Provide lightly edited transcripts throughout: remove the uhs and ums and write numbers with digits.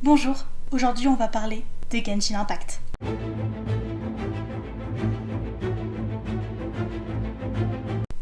Bonjour, aujourd'hui on va parler de Genshin Impact.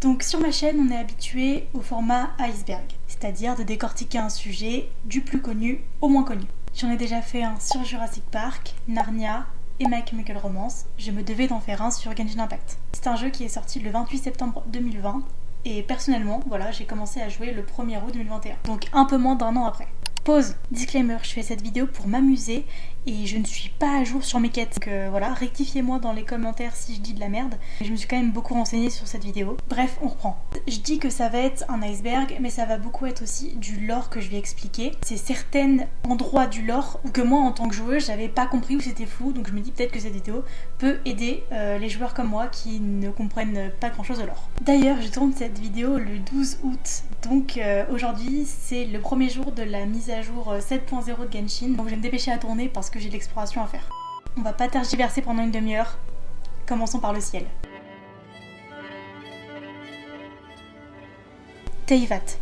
Donc sur ma chaîne on est habitué au format iceberg, c'est-à-dire de décortiquer un sujet du plus connu au moins connu. J'en ai déjà fait un sur Jurassic Park, Narnia et My Chemical Romance, je me devais d'en faire un sur Genshin Impact. C'est un jeu qui est sorti le 28 septembre 2020 et personnellement, voilà, j'ai commencé à jouer le 1er août 2021, donc un peu moins d'un an après. Pause, disclaimer, je fais cette vidéo pour m'amuser et je ne suis pas à jour sur mes quêtes. Donc voilà, rectifiez-moi dans les commentaires si je dis de la merde. Je me suis quand même beaucoup renseignée sur cette vidéo. Bref, on reprend. Je dis que ça va être un iceberg, mais ça va beaucoup être aussi du lore que je vais expliquer. C'est certains endroits du lore que moi en tant que joueuse, j'avais pas compris ou c'était flou. Donc je me dis peut-être que cette vidéo peut aider les joueurs comme moi qui ne comprennent pas grand chose de lore. D'ailleurs, je tourne cette vidéo le 12 août. Donc aujourd'hui, c'est le premier jour de la mise à jour 7.0 de Genshin, donc je vais me dépêcher à tourner parce que j'ai de l'exploration à faire. On va pas tergiverser pendant une demi-heure, commençons par le ciel. Teyvat.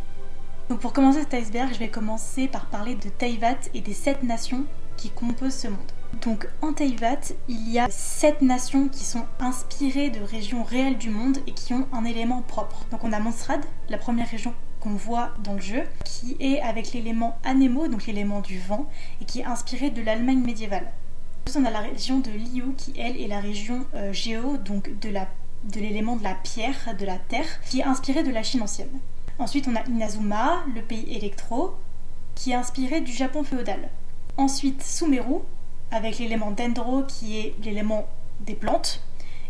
Donc pour commencer cet iceberg, je vais commencer par parler de Teyvat et des 7 nations qui composent ce monde. Donc en Teyvat, il y a 7 nations qui sont inspirées de régions réelles du monde et qui ont un élément propre. Donc on a Mondstadt, la première région qu'on voit dans le jeu, qui est avec l'élément Anemo, donc l'élément du vent, et qui est inspiré de l'Allemagne médiévale. Ensuite, on a la région de Liu, qui elle est la région Géo, donc de l'élément de la pierre, de la terre, qui est inspiré de la Chine ancienne. Ensuite, on a Inazuma, le pays électro, qui est inspiré du Japon féodal. Ensuite, Sumeru, avec l'élément Dendro, qui est l'élément des plantes,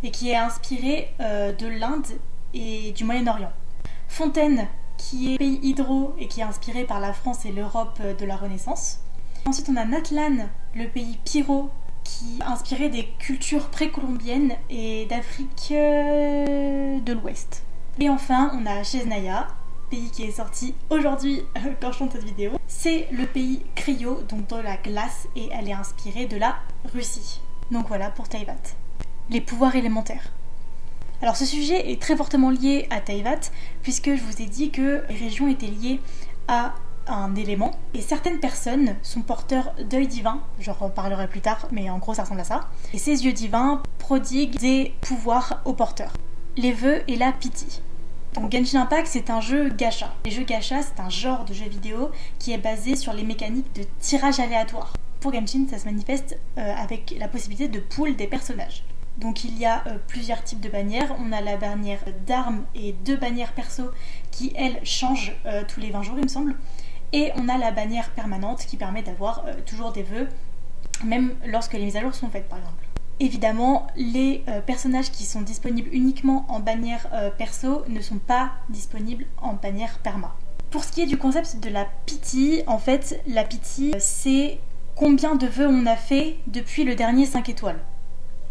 et qui est inspiré de l'Inde et du Moyen-Orient. Fontaine, qui est pays hydro et qui est inspiré par la France et l'Europe de la Renaissance. Ensuite, on a Natlan, le pays pyro, qui est inspiré des cultures précolombiennes et d'Afrique de l'Ouest. Et enfin, on a Chesnaya, pays qui est sorti aujourd'hui quand je tourne cette vidéo. C'est le pays cryo, donc dans la glace, et elle est inspirée de la Russie. Donc voilà pour Teyvat. Les pouvoirs élémentaires. Alors ce sujet est très fortement lié à Teyvat, puisque je vous ai dit que les régions étaient liées à un élément, et certaines personnes sont porteurs d'œils divins, j'en reparlerai plus tard, mais en gros ça ressemble à ça, et ces yeux divins prodiguent des pouvoirs aux porteurs. Les vœux et la pitié. Donc Genshin Impact c'est un jeu gacha. Les jeux gacha c'est un genre de jeu vidéo qui est basé sur les mécaniques de tirage aléatoire. Pour Genshin ça se manifeste avec la possibilité de pool des personnages. Donc il y a plusieurs types de bannières. On a la bannière d'armes et 2 bannières perso qui elles changent tous les 20 jours il me semble. Et on a la bannière permanente qui permet d'avoir toujours des vœux, même lorsque les mises à jour sont faites par exemple. Évidemment, les personnages qui sont disponibles uniquement en bannière perso ne sont pas disponibles en bannière perma. Pour ce qui est du concept de la pity, en fait, la pity, c'est combien de vœux on a fait depuis le dernier 5 étoiles.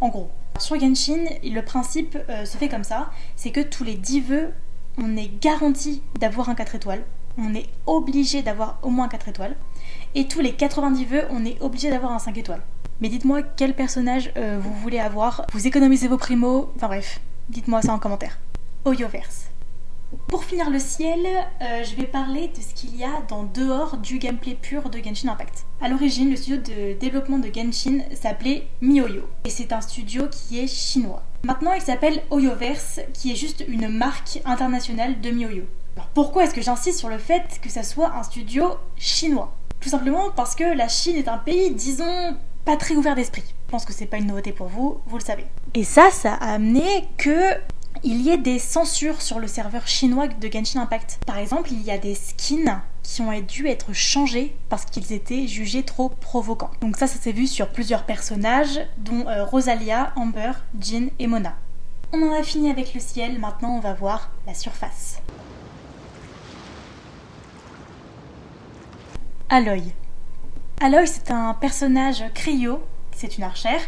En gros. Sur Genshin, le principe se fait comme ça, c'est que tous les 10 vœux, on est garanti d'avoir un 4 étoiles. On est obligé d'avoir au moins 4 étoiles. Et tous les 90 vœux, on est obligé d'avoir un 5 étoiles. Mais dites-moi quel personnage vous voulez avoir, vous économisez vos primos, enfin bref, dites-moi ça en commentaire. Oyoverse. Pour finir le ciel, je vais parler de ce qu'il y a dans dehors du gameplay pur de Genshin Impact. A l'origine, le studio de développement de Genshin s'appelait MiHoYo, et c'est un studio qui est chinois. Maintenant, il s'appelle Oyoverse, qui est juste une marque internationale de MiHoYo. Alors pourquoi est-ce que j'insiste sur le fait que ça soit un studio chinois ? Tout simplement parce que la Chine est un pays, disons, pas très ouvert d'esprit. Je pense que c'est pas une nouveauté pour vous, vous le savez. Et ça a amené que il y ait des censures sur le serveur chinois de Genshin Impact. Par exemple, il y a des skins qui ont dû être changés parce qu'ils étaient jugés trop provocants. Donc ça s'est vu sur plusieurs personnages, dont Rosalia, Amber, Jin et Mona. On en a fini avec le ciel, maintenant on va voir la surface. Aloy. Aloy c'est un personnage cryo, c'est une archère,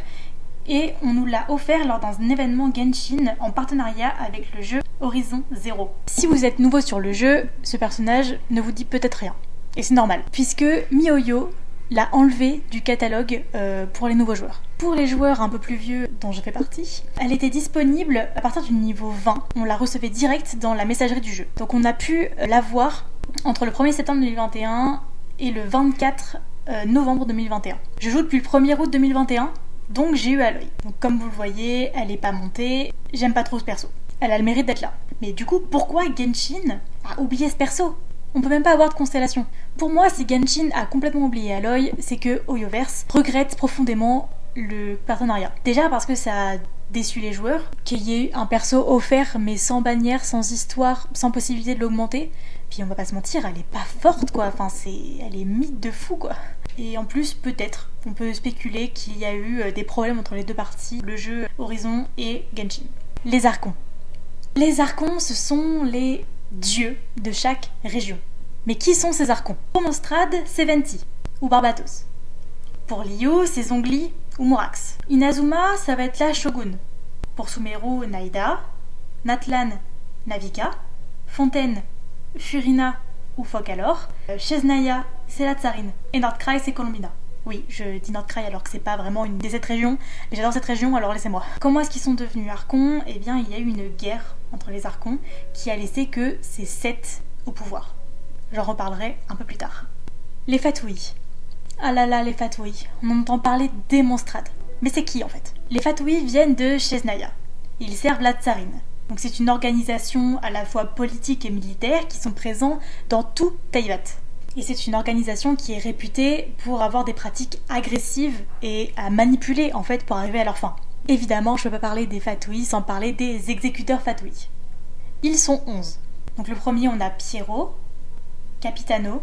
et on nous l'a offert lors d'un événement Genshin en partenariat avec le jeu Horizon Zero. Si vous êtes nouveau sur le jeu, ce personnage ne vous dit peut-être rien. Et c'est normal, puisque MiHoYo l'a enlevé du catalogue pour les nouveaux joueurs. Pour les joueurs un peu plus vieux dont je fais partie, elle était disponible à partir du niveau 20. On la recevait direct dans la messagerie du jeu. Donc on a pu la voir entre le 1er septembre 2021 et le 24 novembre 2021. Je joue depuis le 1er août 2021, donc j'ai eu Aloy. Donc comme vous le voyez, elle est pas montée, j'aime pas trop ce perso. Elle a le mérite d'être là. Mais du coup, pourquoi Genshin a oublié ce perso ? On peut même pas avoir de constellation. Pour moi, si Genshin a complètement oublié Aloy, c'est que Hoyoverse regrette profondément le partenariat. Déjà parce que ça a déçu les joueurs, qu'il y ait eu un perso offert mais sans bannière, sans histoire, sans possibilité de l'augmenter. Puis on va pas se mentir, elle est pas forte quoi, enfin elle est mythe de fou quoi. Et en plus peut-être, on peut spéculer qu'il y a eu des problèmes entre les deux parties, le jeu Horizon et Genshin. Les Archons. Les Archons, ce sont les dieux de chaque région. Mais qui sont ces Archons ? Pour Monstrad, c'est Venti ou Barbatos. Pour Liu, c'est Zhongli ou Morax. Inazuma, ça va être la Shogun. Pour Sumeru, Naida. Natlan, Navika. Fontaine, Furina ou Focalor. Chesnaya, c'est la Tsarine. Et Nordkrai, c'est Colombina. Oui, je dis Nordkrai alors que c'est pas vraiment une des 7 régions, mais j'adore cette région, alors laissez-moi. Comment est-ce qu'ils sont devenus Archons ? Eh bien, il y a eu une guerre entre les Archons qui a laissé que ces 7 au pouvoir. J'en reparlerai un peu plus tard. Les Fatui. Ah là là, les Fatui. On entend parler des Monstrades. Mais c'est qui en fait ? Les Fatui viennent de Chesnaya. Ils servent la Tsarine. Donc c'est une organisation à la fois politique et militaire qui sont présents dans tout Teyvat. Et c'est une organisation qui est réputée pour avoir des pratiques agressives et à manipuler en fait pour arriver à leur fin. Évidemment, je ne peux pas parler des Fatui sans parler des exécuteurs Fatui. Ils sont 11. Donc le premier, on a Piero, Capitano,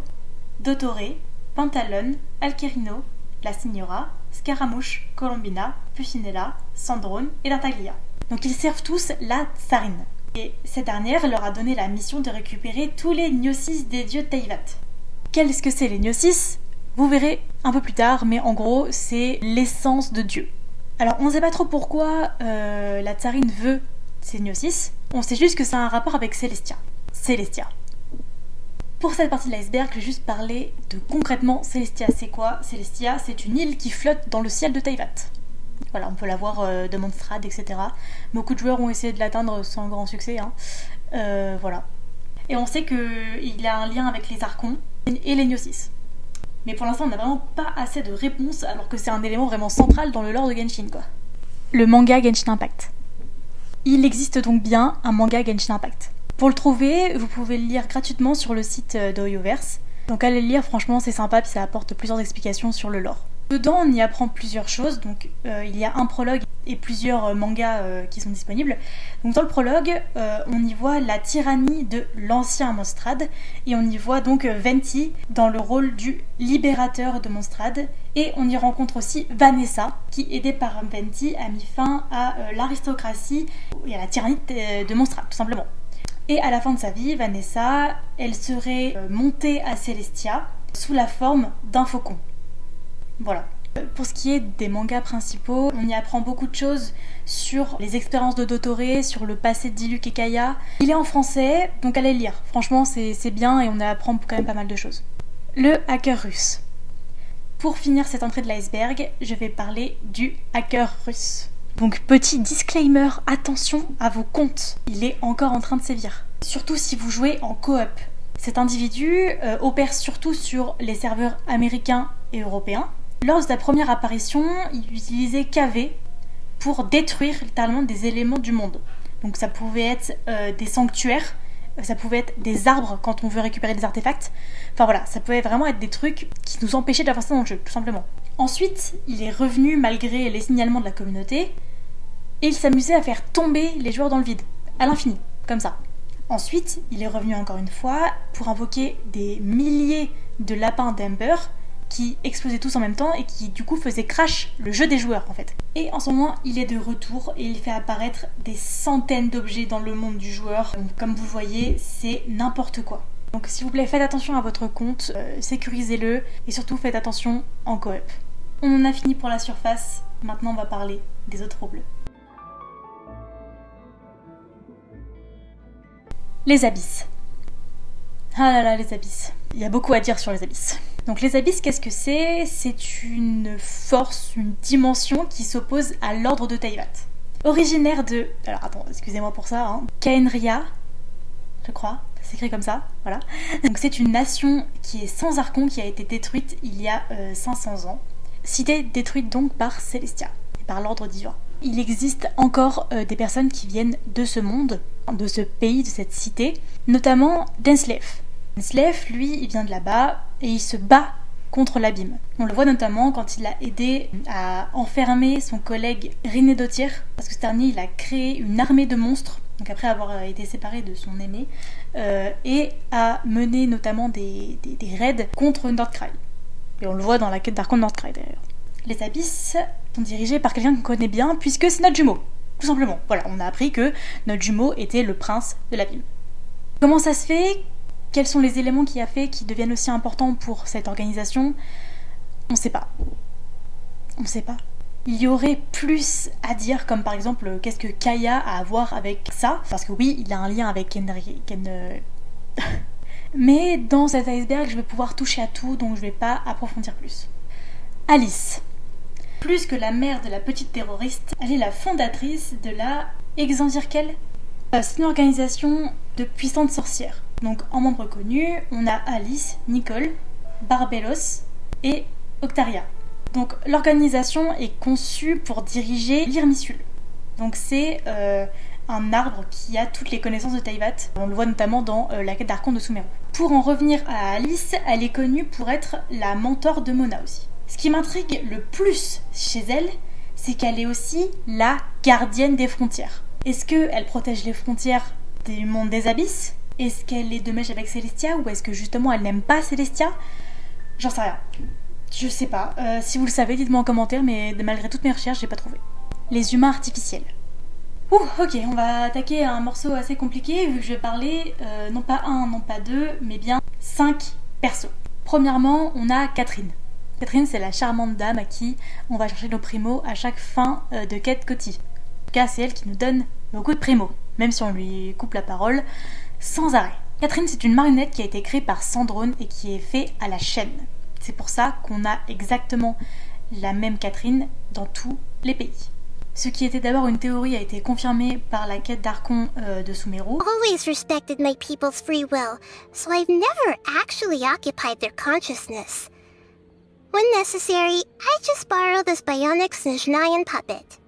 Dottore, Pantalone, Alcherino, La Signora, Scaramouche, Colombina, Pucinella, Sandrone et Tartaglia. Donc ils servent tous la Tsarine. Et cette dernière leur a donné la mission de récupérer tous les Gnosis des dieux de Teyvat. Qu'est-ce que c'est les Gnosis ? Vous verrez un peu plus tard, mais en gros, c'est l'essence de Dieu. Alors, on ne sait pas trop pourquoi la Tsarine veut ces Gnosis. On sait juste que ça a un rapport avec Celestia. Celestia. Pour cette partie de l'iceberg, je vais juste parler de concrètement Celestia. C'est quoi ? Celestia, c'est une île qui flotte dans le ciel de Teyvat. Voilà, on peut la voir de Mondstadt, etc. Beaucoup de joueurs ont essayé de l'atteindre sans grand succès. Voilà. Et on sait qu'il a un lien avec les Archons et les Gnosis. Mais pour l'instant, on n'a vraiment pas assez de réponses, alors que c'est un élément vraiment central dans le lore de Genshin, quoi. Le manga Genshin Impact. Il existe donc bien un manga Genshin Impact. Pour le trouver, vous pouvez le lire gratuitement sur le site de Hoyoverse. Donc allez le lire, franchement c'est sympa, puis ça apporte plusieurs explications sur le lore. Dedans, on y apprend plusieurs choses. Donc, il y a un prologue et plusieurs mangas qui sont disponibles. Donc, dans le prologue, on y voit la tyrannie de l'ancien Monstrad. Et on y voit donc Venti dans le rôle du libérateur de Monstrad. Et on y rencontre aussi Vanessa, qui, aidée par Venti, a mis fin à l'aristocratie et à la tyrannie de Monstrad, tout simplement. Et à la fin de sa vie, Vanessa, elle serait montée à Celestia sous la forme d'un faucon. Voilà. Pour ce qui est des mangas principaux, on y apprend beaucoup de choses sur les expériences de Dottore, sur le passé d'Iluk et Kaya. Il est en français, donc allez le lire. Franchement, c'est bien et on apprend quand même pas mal de choses. Le hacker russe. Pour finir cette entrée de l'iceberg, je vais parler du hacker russe. Donc petit disclaimer, attention à vos comptes. Il est encore en train de sévir. Surtout si vous jouez en coop. Cet individu opère surtout sur les serveurs américains et européens. Lors de sa première apparition, il utilisait KV pour détruire littéralement des éléments du monde. Donc ça pouvait être des sanctuaires, ça pouvait être des arbres quand on veut récupérer des artefacts. Enfin voilà, ça pouvait vraiment être des trucs qui nous empêchaient d'avancer dans le jeu, tout simplement. Ensuite, il est revenu malgré les signalements de la communauté et il s'amusait à faire tomber les joueurs dans le vide, à l'infini, comme ça. Ensuite, il est revenu encore une fois pour invoquer des milliers de lapins d'Ember qui explosaient tous en même temps et qui du coup faisaient crash le jeu des joueurs en fait. Et en ce moment, il est de retour et il fait apparaître des centaines d'objets dans le monde du joueur. Donc, comme vous le voyez, c'est n'importe quoi. Donc s'il vous plaît, faites attention à votre compte, sécurisez-le et surtout faites attention en coop. On en a fini pour la surface, maintenant on va parler des autres troubles. Les abysses. Ah là là, les abysses. Il y a beaucoup à dire sur les abysses. Donc les abysses, qu'est-ce que c'est ? C'est une force, une dimension qui s'oppose à l'ordre de Teyvat. Originaire de... Alors attends, excusez-moi pour ça, Khaenri'ah, je crois, c'est écrit comme ça, voilà. Donc c'est une nation qui est sans archon, qui a été détruite il y a 500 ans. Cité détruite donc par Celestia, et par l'ordre divin. Il existe encore des personnes qui viennent de ce monde, de ce pays, de cette cité, notamment Densleif. Densleif, lui, il vient de là-bas et il se bat contre l'abîme. On le voit notamment quand il a aidé à enfermer son collègue Rinédotir, parce que ce dernier, il a créé une armée de monstres, donc après avoir été séparé de son aimé, et a mené notamment des raids contre Nordcry. Et on le voit dans la quête d'Archon de Nordcry d'ailleurs. Les abysses sont dirigés par quelqu'un qu'on connaît bien, puisque c'est notre jumeau, tout simplement. Voilà, on a appris que notre jumeau était le prince de l'abîme. Comment ça se fait ? Quels sont les éléments qui a fait qu'ils deviennent aussi importants pour cette organisation ? On sait pas. On sait pas. Il y aurait plus à dire, comme par exemple, qu'est-ce que Kaya a à voir avec ça ? Parce que oui, il a un lien avec Mais dans cet iceberg, je vais pouvoir toucher à tout, donc je vais pas approfondir plus. Alice. Plus que la mère de la petite terroriste, elle est la fondatrice de la Exandirkel. C'est une organisation de puissantes sorcières. Donc en membres connus, on a Alice, Nicole, Barbelos et Octaria. Donc l'organisation est conçue pour diriger l'Irmisul. Donc c'est un arbre qui a toutes les connaissances de Teyvat. On le voit notamment dans la quête d'Archon de Sumeru. Pour en revenir à Alice, elle est connue pour être la mentor de Mona aussi. Ce qui m'intrigue le plus chez elle, c'est qu'elle est aussi la gardienne des frontières. Est-ce qu'elle protège les frontières du monde des abysses ? Est-ce qu'elle est de mèche avec Celestia ou est-ce que justement elle n'aime pas Celestia ? J'en sais rien. Je sais pas. Si vous le savez, dites-moi en commentaire, mais malgré toutes mes recherches, j'ai pas trouvé. Les humains artificiels. Ok, on va attaquer un morceau assez compliqué vu que je vais parler non pas un, non pas deux, mais bien 5 persos. Premièrement, on a Catherine. Catherine, c'est la charmante dame à qui on va chercher nos primos à chaque fin de quête Coty. En tout cas, c'est elle qui nous donne beaucoup de primos, même si on lui coupe la parole sans arrêt. Catherine, c'est une marionnette qui a été créée par Sandrone et qui est faite à la chaîne. C'est pour ça qu'on a exactement la même Catherine dans tous les pays. Ce qui était d'abord une théorie a été confirmé par la quête d'Archon de Sumeru. Always respected my people's free will, so I've never actually occupied their consciousness. When necessary, I just borrow this bionic Snezhnayan puppet.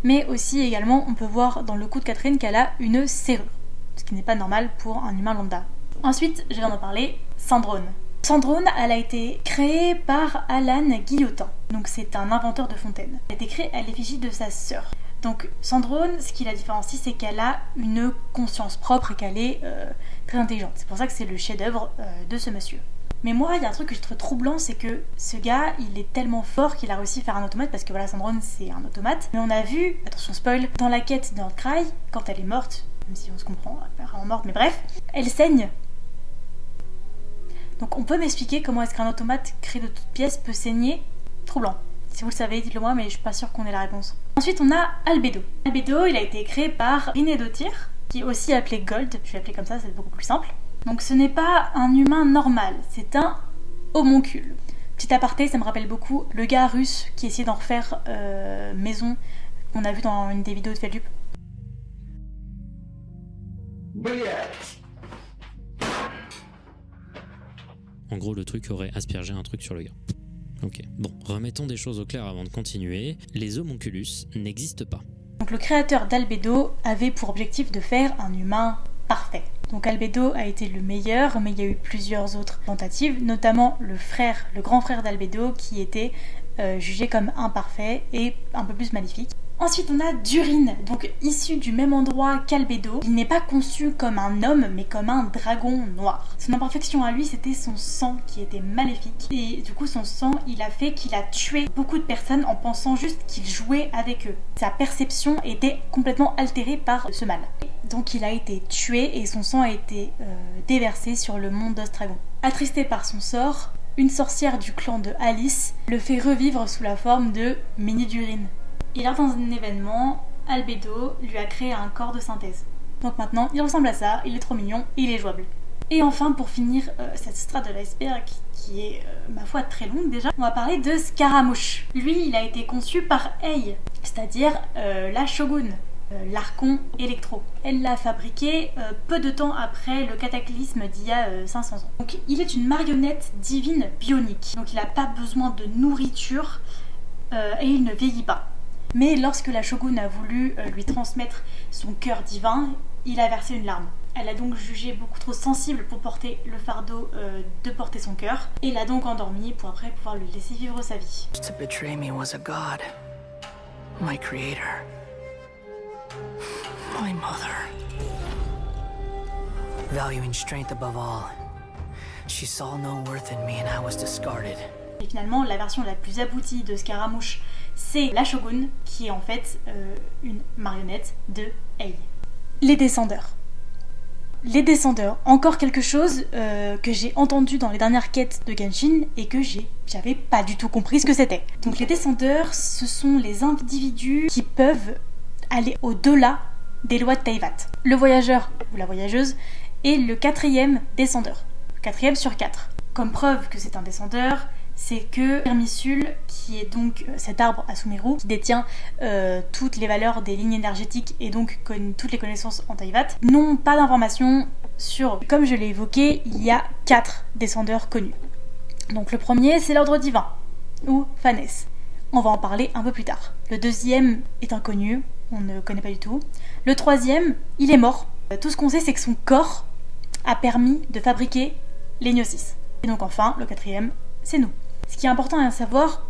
Mais aussi également, on peut voir dans le cou de Catherine qu'elle a une serrure, ce qui n'est pas normal pour un humain lambda. Ensuite, je viens d'en parler, Sandrone. Sandrone, elle a été créée par Alan Guillotin, donc c'est un inventeur de fontaines. Elle a été créée à l'effigie de sa sœur. Donc Sandrone, ce qui la différencie, c'est qu'elle a une conscience propre et qu'elle est très intelligente. C'est pour ça que c'est le chef-d'œuvre de ce monsieur. Mais moi, il y a un truc que je trouve troublant, c'est que ce gars, il est tellement fort qu'il a réussi à faire un automate, parce que voilà, Sandrone, c'est un automate. Mais on a vu, attention spoil, dans la quête de Nordcry, quand elle est morte, même si on se comprend, elle est vraiment morte, mais bref, elle saigne. Donc on peut m'expliquer comment est-ce qu'un automate créé de toutes pièces peut saigner ? Troublant. Si vous le savez, dites-le moi, mais je suis pas sûre qu'on ait la réponse. Ensuite, on a Albedo. Albedo, il a été créé par Rinédotir, qui est aussi appelé Gold. Je vais l'appeler comme ça, c'est beaucoup plus simple. Donc ce n'est pas un humain normal, c'est un homoncule. Petit aparté, ça me rappelle beaucoup le gars russe qui essayait d'en refaire maison, qu'on a vu dans une des vidéos de Feldup. En gros, le truc aurait aspergé un truc sur le gars. Ok, bon, remettons des choses au clair avant de continuer. Les homonculus n'existent pas. Donc le créateur d'Albedo avait pour objectif de faire un humain parfait. Donc Albedo a été le meilleur, mais il y a eu plusieurs autres tentatives, notamment le grand frère d'Albedo qui était jugé comme imparfait et un peu plus maléfique. Ensuite, on a Durin, donc issu du même endroit qu'Albedo. Il n'est pas conçu comme un homme, mais comme un dragon noir. Son imperfection à lui, c'était son sang qui était maléfique. Et du coup, son sang, il a fait qu'il a tué beaucoup de personnes en pensant juste qu'il jouait avec eux. Sa perception était complètement altérée par ce mal. Donc il a été tué et son sang a été déversé sur le monde d'Ostragon. Attristé par son sort, une sorcière du clan de Alice le fait revivre sous la forme de Mini-Durin. Et lors d'un événement, Albedo lui a créé un corps de synthèse. Donc maintenant, il ressemble à ça, il est trop mignon et il est jouable. Et enfin, pour finir cette strate de l'iceberg qui est, ma foi, très longue déjà, on va parler de Scaramouche. Lui, il a été conçu par Ei, c'est-à-dire la shogun. l'Archon Electro. Elle l'a fabriqué peu de temps après le cataclysme d'il y a 500 ans. Donc il est une marionnette divine bionique, donc il n'a pas besoin de nourriture et il ne vieillit pas. Mais lorsque la shogun a voulu lui transmettre son cœur divin, il a versé une larme. Elle a donc jugé beaucoup trop sensible pour porter le fardeau de porter son cœur et l'a donc endormi pour après pouvoir le laisser vivre sa vie. To betray me was a god, my creator, my mother. Valuing strength above all, she saw no worth in me and I was discarded. Et finalement, la version la plus aboutie de Scaramouche, c'est la shogun, qui est en fait une marionnette de Ei. Les descendeurs. Les descendeurs, encore quelque chose que j'ai entendu dans les dernières quêtes de Genshin et que j'avais pas du tout compris ce que c'était. Donc les descendeurs, ce sont les individus qui peuvent aller au-delà des lois de Teyvat. Le voyageur ou la voyageuse est le 4e descendeur, 4e sur 4. Comme preuve que c'est un descendeur, c'est que Vermissul, qui est donc cet arbre à Sumeru, qui détient toutes les valeurs des lignes énergétiques et donc toutes les connaissances en Teyvat, n'ont pas d'informations sur... Comme je l'ai évoqué, il y a 4 descendeurs connus. Donc le premier, c'est l'ordre divin, ou Phanes. On va en parler un peu plus tard. Le deuxième est inconnu, on ne connaît pas du tout. Le troisième, il est mort. Tout ce qu'on sait, c'est que son corps a permis de fabriquer les Gnosis. Et donc enfin, le quatrième, c'est nous. Ce qui est important à savoir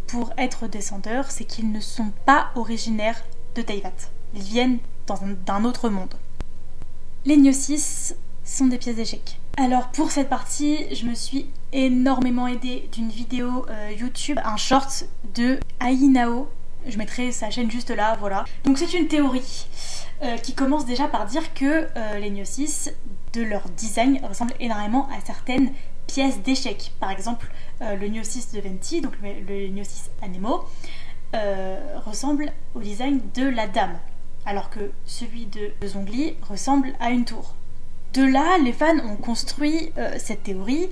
pour être descendeurs, c'est qu'ils ne sont pas originaires de Teyvat. Ils viennent d'un autre monde. Les Gnosis sont des pièces d'échecs. Alors pour cette partie, je me suis énormément aidée d'une vidéo YouTube, un short de Ainao. Je mettrai sa chaîne juste là, voilà. Donc c'est une théorie qui commence déjà par dire que les Gnosis, de leur design, ressemblent énormément à certaines pièces d'échecs. Par exemple, le Gnosis de Venti, donc le Gnosis Anemo, ressemble au design de la dame, alors que celui de Zhongli ressemble à une tour. De là, les fans ont construit cette théorie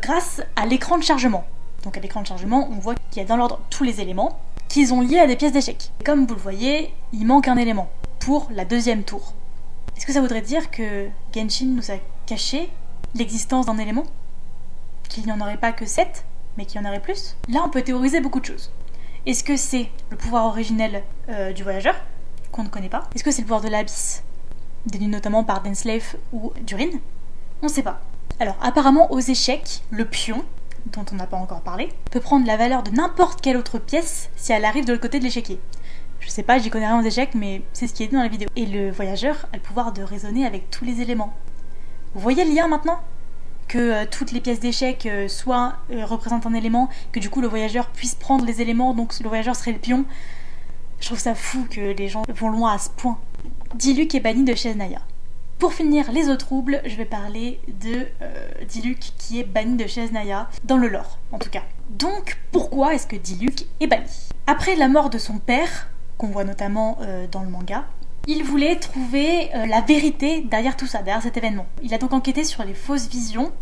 grâce à l'écran de chargement. Donc à l'écran de chargement, on voit qu'il y a dans l'ordre tous les éléments qu'ils ont liés à des pièces d'échecs. Comme vous le voyez, il manque un élément pour la deuxième tour. Est-ce que ça voudrait dire que Genshin nous a caché l'existence d'un élément ? Qu'il n'y en aurait pas que 7, mais qu'il y en aurait plus ? Là, on peut théoriser beaucoup de choses. Est-ce que c'est le pouvoir originel du voyageur, qu'on ne connaît pas ? Est-ce que c'est le pouvoir de l'abysse, détenu notamment par Denslave ou Durin ? On ne sait pas. Alors, apparemment, aux échecs, le pion, dont on n'a pas encore parlé, peut prendre la valeur de n'importe quelle autre pièce si elle arrive de l'autre côté de l'échiquier. Je sais pas, j'y connais rien aux échecs, mais c'est ce qui est dit dans la vidéo. Et le voyageur a le pouvoir de raisonner avec tous les éléments. Vous voyez le lien maintenant ? Que toutes les pièces d'échecs représentent un élément, que du coup le voyageur puisse prendre les éléments, donc le voyageur serait le pion. Je trouve ça fou que les gens vont loin à ce point. Diluc est banni de Shez Naya. Pour finir les eaux troubles, je vais parler de Diluc qui est banni de Shez Naya, dans le lore en tout cas. Donc pourquoi est-ce que Diluc est banni ? Après la mort de son père, qu'on voit notamment dans le manga, il voulait trouver la vérité derrière tout ça, derrière cet événement. Il a donc enquêté sur les fausses visions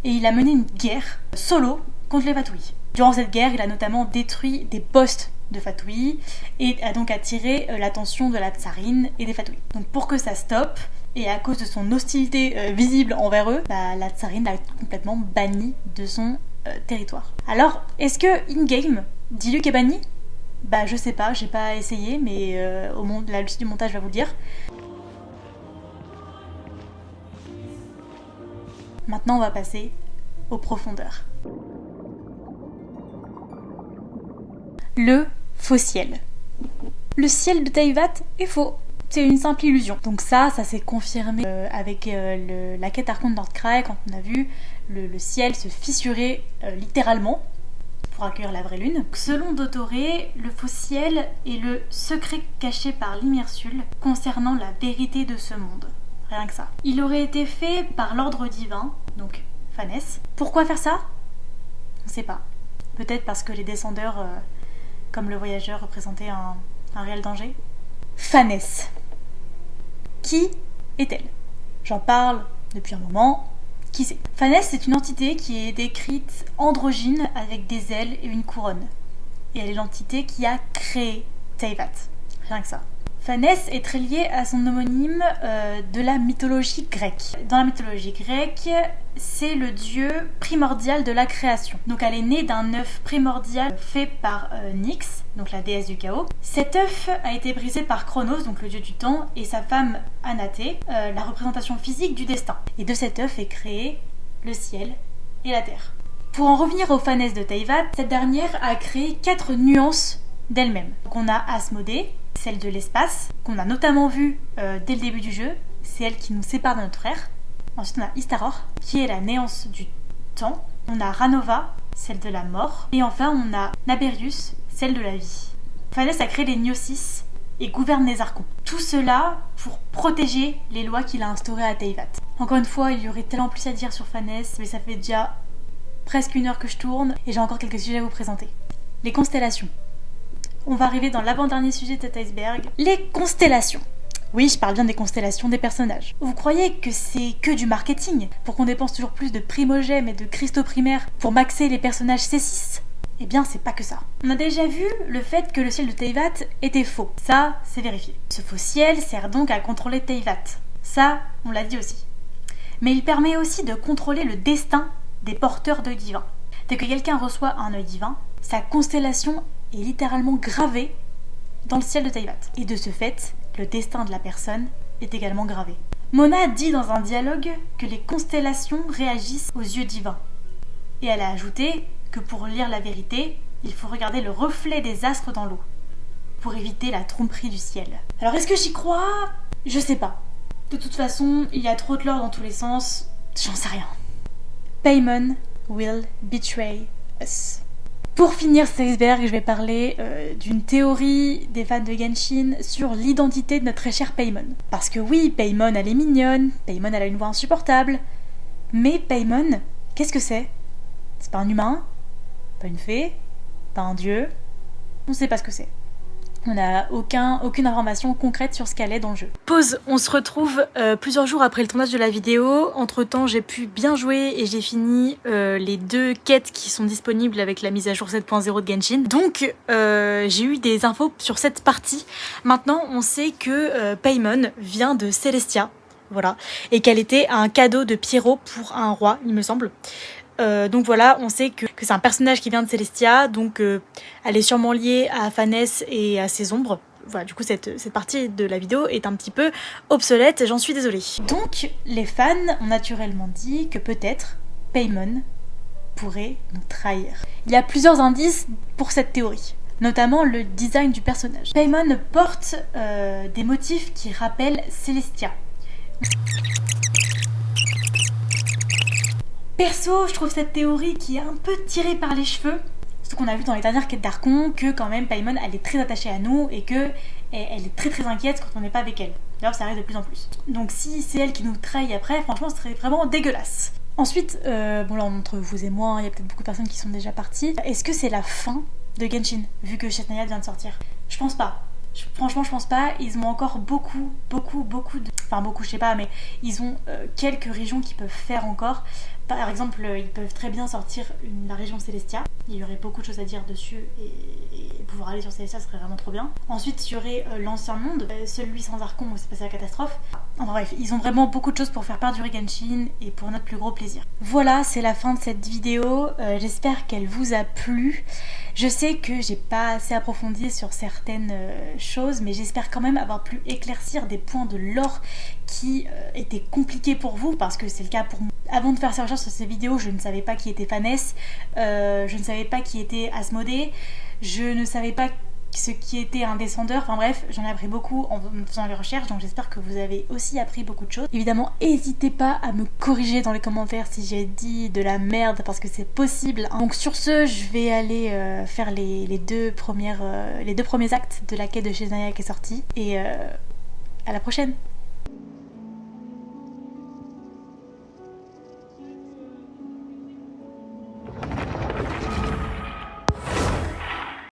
et il a mené une guerre solo contre les Fatui. Durant cette guerre, il a notamment détruit des postes de Fatui et a donc attiré l'attention de la tsarine et des Fatui. Donc pour que ça stoppe, et à cause de son hostilité visible envers eux, la tsarine l'a complètement banni de son territoire. Alors, est-ce que in-game, Diluc est banni ? Bah je sais pas, j'ai pas essayé, mais la Lucie du montage va vous le dire. Maintenant on va passer aux profondeurs. Le faux ciel. Le ciel de Teyvat est faux. C'est une simple illusion. Donc ça s'est confirmé avec la quête Archon de Nordcrae, quand on a vu le ciel se fissurer littéralement pour accueillir la vraie lune. Selon Dotoré, le faux ciel est le secret caché par l'Immersul concernant la vérité de ce monde. Rien que ça. Il aurait été fait par l'ordre divin, donc Phanes. Pourquoi faire ça ? On ne sait pas. Peut-être parce que les descendeurs, comme le voyageur, représentaient un réel danger. Phanes. Qui est-elle ? J'en parle depuis un moment. Qui c'est ? Phanes, c'est une entité qui est décrite androgyne avec des ailes et une couronne. Et elle est l'entité qui a créé Teyvat. Rien que ça. Phanès est très liée à son homonyme de la mythologie grecque. Dans la mythologie grecque, c'est le dieu primordial de la création. Donc elle est née d'un œuf primordial fait par Nyx, donc la déesse du chaos. Cet œuf a été brisé par Chronos, donc le dieu du temps, et sa femme Anaté, la représentation physique du destin. Et de cet œuf est créé le ciel et la terre. Pour en revenir aux Phanès de Teyvat, cette dernière a créé 4 nuances d'elle-même. Donc on a Asmodée, celle de l'espace, qu'on a notamment vue dès le début du jeu, c'est elle qui nous sépare de notre frère. Ensuite on a Istaror, qui est la néance du temps. On a Ranova, celle de la mort. Et enfin on a Naberius, celle de la vie. Phanès a créé les Gnosis et gouverne les archons. Tout cela pour protéger les lois qu'il a instaurées à Teyvat. Encore une fois, il y aurait tellement plus à dire sur Phanès, mais ça fait déjà presque 1 heure que je tourne et j'ai encore quelques sujets à vous présenter. Les constellations. On va arriver dans l'avant-dernier sujet de cet iceberg. Les constellations. Oui, je parle bien des constellations des personnages. Vous croyez que c'est que du marketing pour qu'on dépense toujours plus de primogèmes et de cristaux primaires pour maxer les personnages C6 ? Eh bien, c'est pas que ça. On a déjà vu le fait que le ciel de Teyvat était faux. Ça, c'est vérifié. Ce faux ciel sert donc à contrôler Teyvat. Ça, on l'a dit aussi. Mais il permet aussi de contrôler le destin des porteurs d'œil divin. Dès que quelqu'un reçoit un œil divin, sa constellation est littéralement gravée dans le ciel de Teyvat. Et de ce fait, le destin de la personne est également gravé. Mona dit dans un dialogue que les constellations réagissent aux yeux divins. Et elle a ajouté que pour lire la vérité, il faut regarder le reflet des astres dans l'eau, pour éviter la tromperie du ciel. Alors est-ce que j'y crois ? Je sais pas. De toute façon, il y a trop de lore dans tous les sens, j'en sais rien. Paimon will betray us. Pour finir cet iceberg, je vais parler d'une théorie des fans de Genshin sur l'identité de notre très cher Paimon. Parce que oui, Paimon elle est mignonne, Paimon elle a une voix insupportable, mais Paimon, qu'est-ce que c'est ? C'est pas un humain, pas une fée, pas un dieu, on sait pas ce que c'est. On n'a aucune information concrète sur ce qu'elle est dans le jeu. Pause, on se retrouve plusieurs jours après le tournage de la vidéo. Entre temps, j'ai pu bien jouer et j'ai fini les 2 quêtes qui sont disponibles avec la mise à jour 7.0 de Genshin. Donc, j'ai eu des infos sur cette partie. Maintenant, on sait que Paimon vient de Celestia, voilà, et qu'elle était un cadeau de Pierrot pour un roi, il me semble. Donc voilà, on sait que c'est un personnage qui vient de Celestia, donc elle est sûrement liée à Phanès et à ses ombres. Voilà, du coup cette partie de la vidéo est un petit peu obsolète, j'en suis désolée. Donc les fans ont naturellement dit que peut-être Paimon pourrait nous trahir. Il y a plusieurs indices pour cette théorie, notamment le design du personnage. Paimon porte des motifs qui rappellent Celestia. Perso, je trouve cette théorie qui est un peu tirée par les cheveux. Surtout qu'on a vu dans les dernières quêtes d'Archon que quand même Paimon elle est très attachée à nous et que elle est très inquiète quand on n'est pas avec elle. D'ailleurs ça arrive de plus en plus. Donc si c'est elle qui nous trahit après, franchement ce serait vraiment dégueulasse. Ensuite, bon là entre vous et moi, il y a peut-être beaucoup de personnes qui sont déjà parties. Est-ce que c'est la fin de Genshin, vu que Shetnaya vient de sortir ? Je pense pas. Franchement, je pense pas. Ils ont encore beaucoup de... Enfin, beaucoup, je sais pas, mais ils ont quelques régions qu'ils peuvent faire encore. Par exemple, ils peuvent très bien sortir la région Celestia. Il y aurait beaucoup de choses à dire dessus et pouvoir aller sur Celestia serait vraiment trop bien. Ensuite, il y aurait l'ancien monde, celui sans Archon où c'est passé la catastrophe. Enfin bref, ils ont vraiment beaucoup de choses pour faire perdurer Genshin et pour notre plus gros plaisir. Voilà, c'est la fin de cette vidéo. J'espère qu'elle vous a plu. Je sais que j'ai pas assez approfondi sur certaines choses, mais j'espère quand même avoir pu éclaircir des points de lore qui étaient compliqués pour vous, parce que c'est le cas pour moi. Avant de faire ces recherches sur ces vidéos, je ne savais pas qui était Phanès, je ne savais pas qui était Asmodée, je ne savais pas ce qui était un descendeur, enfin bref, j'en ai appris beaucoup en faisant les recherches, donc j'espère que vous avez aussi appris beaucoup de choses. Évidemment, n'hésitez pas à me corriger dans les commentaires si j'ai dit de la merde, parce que c'est possible. Donc sur ce, je vais aller faire les deux premiers actes de la quête de Shetnaya qui est sortie, et à la prochaine.